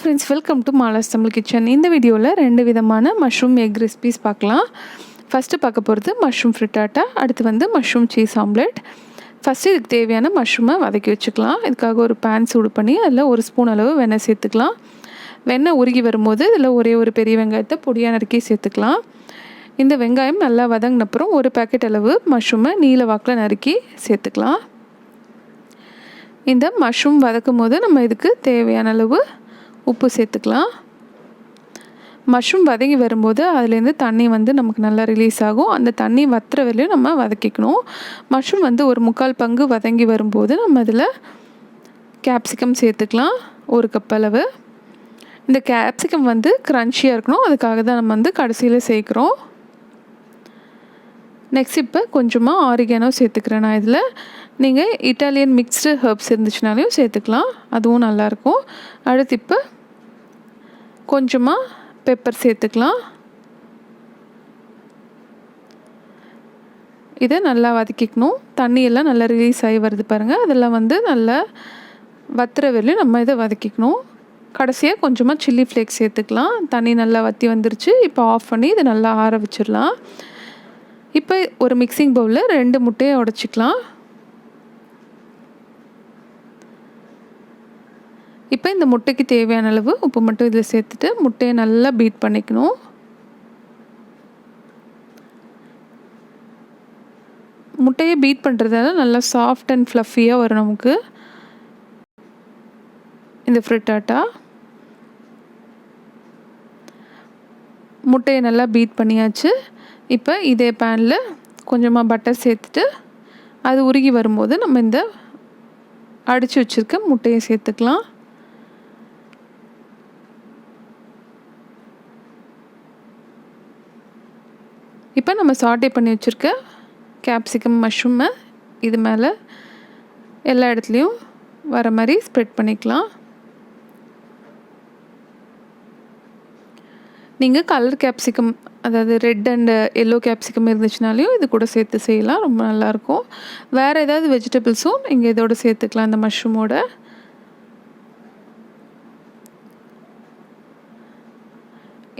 Friends, welcome to Mala's Tamil kitchen. இந்த வீடியோவில் 2 விதமான மஷ்ரூம் எக் ரெசிபீஸ் பார்க்கலாம். ஃபஸ்ட்டு பார்க்க போகிறது மஷ்ரூம் ஃப்ரிட்டாட்டா, அடுத்து வந்து மஷ்ரூம் சீஸ் ஆம்லெட். ஃபஸ்ட்டு இதுக்கு தேவையான மஷ்ரூமை வதக்கி வச்சுக்கலாம். இதுக்காக ஒரு பேன் சூடு பண்ணி அதில் 1 ஸ்பூன் அளவு வெண்ணெய் சேர்த்துக்கலாம். வெண்ணெய் உருகி வரும்போது இதில் ஒரே ஒரு பெரிய வெங்காயத்தை பொடியாக நறுக்கி சேர்த்துக்கலாம். இந்த வெங்காயம் நல்லா வதங்கினப்புறம் 1 பேக்கெட் அளவு மஷ்ரூமை நீல வாக்கில் நறுக்கி சேர்த்துக்கலாம். இந்த மஷ்ரூம் வதக்கும் போது நம்ம இதுக்கு தேவையான அளவு உப்பு சேர்த்துக்கலாம். மஷ்ரூம் வதங்கி வரும்போது அதுலேருந்து தண்ணி வந்து நமக்கு நல்லா ரிலீஸ் ஆகும். அந்த தண்ணி வத்துற வரையும் நம்ம வதக்கிக்கணும். மஷ்ரூம் வந்து ஒரு 3/4 பங்கு வதங்கி வரும்போது நம்ம அதில் கேப்சிகம் சேர்த்துக்கலாம், 1 கப் அளவு. இந்த கேப்சிகம் வந்து க்ரன்ச்சியாக இருக்கணும், அதுக்காக தான் நம்ம வந்து கடைசியில் சேர்க்குறோம். நெக்ஸ்ட் இப்போ கொஞ்சமாக ஆரிகானோ சேர்த்துக்கிறேன் நான் இதில். நீங்கள் இட்டாலியன் மிக்ஸ்டு ஹெர்ப்ஸ் இருந்துச்சுனாலையும் சேர்த்துக்கலாம், அதுவும் நல்லாயிருக்கும். அடுத்து இப்போ கொஞ்சமாக பெப்பர் சேர்த்துக்கலாம். இதை நல்லா வதக்கிக்கணும். தண்ணியெல்லாம் நல்லா ரிலீஸ் ஆகி வருது பாருங்கள், அதெல்லாம் வந்து நல்லா வத்துற வரையிலும் நம்ம இதை வதக்கிக்கணும். கடைசியாக கொஞ்சமாக சில்லி ஃப்ளேக்ஸ் சேர்த்துக்கலாம். தண்ணி நல்லா வற்றி வந்துருச்சு. இப்போ ஆஃப் பண்ணி இதை நல்லா ஆற வச்சிடலாம். இப்போ ஒரு மிக்சிங் பவுலில் 2 முட்டையை உடைச்சிக்கலாம். இப்போ இந்த முட்டைக்கு தேவையான அளவு உப்பு மட்டும் இதில் சேர்த்துட்டு முட்டையை நல்லா பீட் பண்ணிக்கணும். முட்டையை பீட் பண்ணுறதால நல்லா சாஃப்ட் அண்ட் ஃப்ளஃபியாக வரும் நமக்கு இந்த ஃப்ரிட்டாட்டா. முட்டையை நல்லா பீட் பண்ணியாச்சு. இப்போ இதே பேனில் கொஞ்சமாக பட்டர் சேர்த்துட்டு அது உருகி வரும்போது நம்ம இந்த அடித்து வச்சுருக்க முட்டையை சேர்த்துக்கலாம். இப்போ நம்ம சாட்டே பண்ணி வச்சுருக்க கேப்சிகம் மஷ்ரூமை இது மேலே எல்லா இடத்துலையும் வர மாதிரி ஸ்ப்ரெட் பண்ணிக்கலாம். நீங்கள் கலர் கேப்சிகம், அதாவது ரெட் அண்ட் எல்லோ கேப்சிகம் இருந்துச்சுனாலையும் இது கூட சேர்த்து செய்யலாம், ரொம்ப நல்லாயிருக்கும். வேறு ஏதாவது வெஜிடபிள்ஸும் நீங்கள் இதோட சேர்த்துக்கலாம் இந்த மஷ்ரூமோட.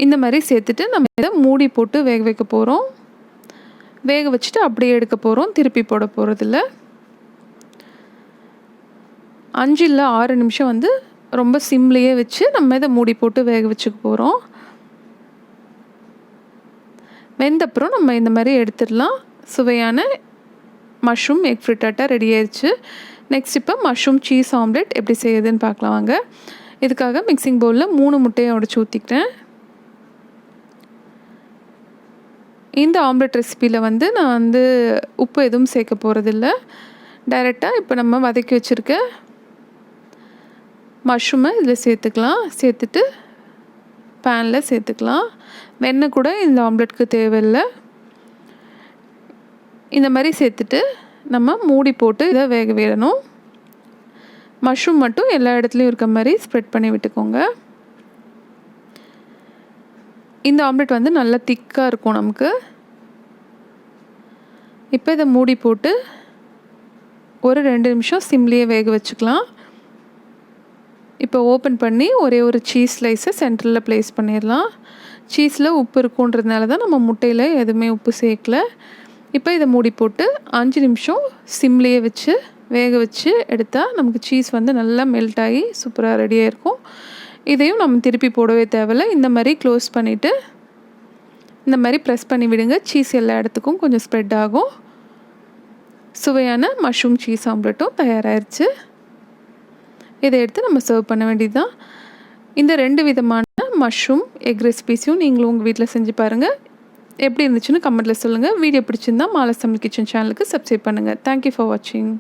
இந்த மாதிரி சேர்த்துட்டு நம்ம இதை மூடி போட்டு வேக வைக்க போகிறோம். வேக வச்சுட்டு அப்படியே எடுக்க போகிறோம், திருப்பி போட போகிறதில்ல. 5 இல்லை 6 நிமிஷம் வந்து ரொம்ப சிம்லேயே வச்சு நம்ம இதை மூடி போட்டு வேக வச்சுக்க போகிறோம். வெந்தப்புறம் நம்ம இந்த மாதிரி எடுத்துடலாம். சுவையான மஷ்ரூம் எக் ஃப்ரிட்டாட்டா ரெடி ஆயிடுச்சு. நெக்ஸ்ட் இப்போ மஷ்ரூம் சீஸ் ஆம்லெட் எப்படி செய்யுதுன்னு பார்க்கலாம் வாங்க. இதுக்காக மிக்சிங் பவுலில் 3 முட்டையை உடைச்சி ஊற்றிக்கிறேன். இந்த ஆம்லெட் ரெசிப்பியில் வந்து நான் வந்து உப்பு எதுவும் சேர்க்க போகிறதில்ல. டைரெக்டாக இப்போ நம்ம வதக்கி வச்சுருக்க மஷ்ரூமை இதில் சேர்த்துக்கலாம். சேர்த்துட்டு பேனில் சேர்த்துக்கலாம். வெண்ணெய் கூட இந்த ஆம்லெட்டுக்கு தேவையில்லை. இந்த மாதிரி சேர்த்துட்டு நம்ம மூடி போட்டு இதை வேக விடணும். மஷ்ரூம் மட்டும் எல்லா இடத்துலையும் இருக்க மாதிரி ஸ்ப்ரெட் பண்ணி விட்டுக்கோங்க. இந்த ஆம்லெட் வந்து நல்லா திக்காக இருக்கும் நமக்கு. இப்போ இதை மூடி போட்டு ஒரு 2 நிமிஷம் சிம்லேயே வேக வச்சுக்கலாம். இப்போ ஓப்பன் பண்ணி ஒரே ஒரு சீஸ் ஸ்லைஸை சென்டரில் ப்ளேஸ் பண்ணிடலாம். சீஸில் உப்பு இருக்குன்றதுனால தான் நம்ம முட்டையில் எதுவுமே உப்பு சேர்க்கல. இப்போ இதை மூடி போட்டு 5 நிமிஷம் சிம்லேயே வச்சு வேக வச்சு எடுத்தால் நமக்கு சீஸ் வந்து நல்லா மெல்ட் ஆகி சூப்பராக ரெடியாக இருக்கும். இதையும் நம்ம திருப்பி போடவே தேவையில்லை. இந்த மாதிரி க்ளோஸ் பண்ணிவிட்டு இந்த மாதிரி ப்ரெஸ் பண்ணி விடுங்க. சீஸ் எல்லா இடத்துக்கும் கொஞ்சம் ஸ்ப்ரெட் ஆகும். சுவையான மஷ்ரூம் சீஸ் ஆம்லெட்டும் தயாராகிடுச்சு. இதை எடுத்து நம்ம சர்வ் பண்ண வேண்டியது தான். இந்த 2 விதமான மஷ்ரூம் எக் ரெசிபீஸையும் நீங்களும் உங்கள் வீட்டில் செஞ்சு பாருங்கள். எப்படி இருந்துச்சுன்னு கமெண்ட்டில் சொல்லுங்கள். வீடியோ பிடிச்சிருந்தா மாலாஸ் தமிழ் கிச்சன் சேனலுக்கு சப்ஸ்கிரைப் பண்ணுங்கள். தேங்க்யூ ஃபார் வாட்சிங்.